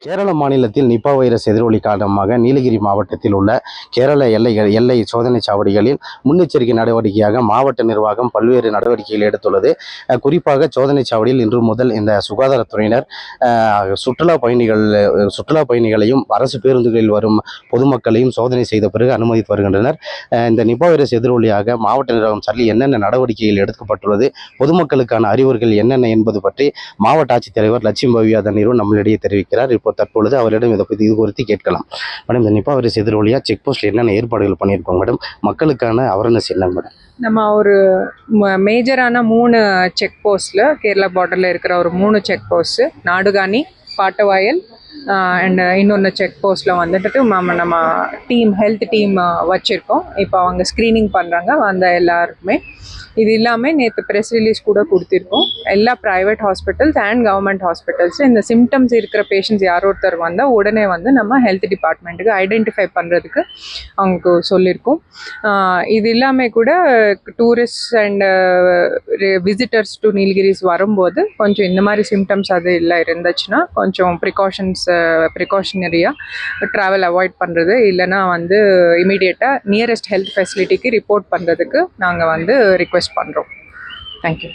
கேரள மாநிலத்தில் Nipah virus எதிரொலி காரணமாக நீலகிரி மாவட்டத்தில் உள்ள கேரள எல்லை சோதனை சாவடிகளில் முன்னெச்சரிக்கை நடவடிக்கையாக மாவட்ட நிர்வாகம் பல்வேறு நடவடிக்கைகள் எடுத்துள்ளது. குறிப்பாக சோதனை சாவடியில் இன்று முதல் இந்த சுகாதாரத்துறையினர் சுற்றுலா பயணிகளையும் அரசு பேருந்துகளில் வரும் பொதுமக்களையும் சோதனை செய்த பிறகு அனுமதித்து வருகின்றனர். இந்த நிபா வைரஸ் எதிரொலியாக மாவட்ட நிர்வாகம் சார்பில் என்னென்ன நடவடிக்கைகள் எடுக்கப்பட்டுள்ளது, பொதுமக்களுக்கான அறிவுரைகள் என்னென்ன என்பது பற்றி மாவட்ட ஆட்சித்தலைவர் லட்சுமி பவ்யா தண்ணீரும் நம்மளிடையே தெரிவிக்கிறார். இப்போ தற்பொழுது அவரிடம் இது குறித்து கேட்கலாம். மேடம், இந்த நிபா வைரஸ் எதிரொலியா செக் போஸ்ட்ல என்னென்ன ஏற்பாடுகள் பண்ணியிருக்கோம் மேடம்? மக்களுக்கான அவேர்னஸ் என்ன மேடம்? நம்ம ஒரு மேஜரான 3 செக் போஸ்ட்டில் கேரளா பார்டரில் இருக்கிற ஒரு 3 செக் போஸ்ட்டு நாடுகாணி, பாட்டவாயல் அண்ட் இன்னொன்று செக் போஸ்ட்டில் வந்துட்டு நம்ம ஹெல்த் டீம் வச்சுருக்கோம். இப்போ அவங்க ஸ்க்ரீனிங் பண்ணுறாங்க வந்த எல்லாருக்குமே. இது இல்லாமல் நேற்று ப்ரெஸ் ரிலீஸ் கூட கொடுத்துருக்கோம். எல்லா private hospitals and government hospitals இந்த சிம்டம்ஸ் இருக்கிற பேஷண்ட்ஸ் யாரோ ஒருத்தர் வந்தால் உடனே நம்ம ஹெல்த் டிபார்ட்மெண்ட்டுக்கு ஐடென்டிஃபை பண்ணுறதுக்கு அவங்களுக்கு சொல்லியிருக்கோம். இது இல்லாமல் கூட tourist and visitors to Nilgiris வரும்போது கொஞ்சம் இந்த மாதிரி சிம்டம்ஸ் அது இல்லை இருந்துச்சுன்னா கொஞ்சம் ப்ரிகாஷனரியாக ட்ராவல் அவாய்ட் பண்ணுறது, இல்லைனா இமீடியட்டாக நியரஸ்ட் ஹெல்த் ஃபெசிலிட்டிக்கு ரிப்போர்ட் பண்ணுறதுக்கு நாங்கள் ரிக்வெஸ்ட் பண்ணுறோம். தேங்க்யூ.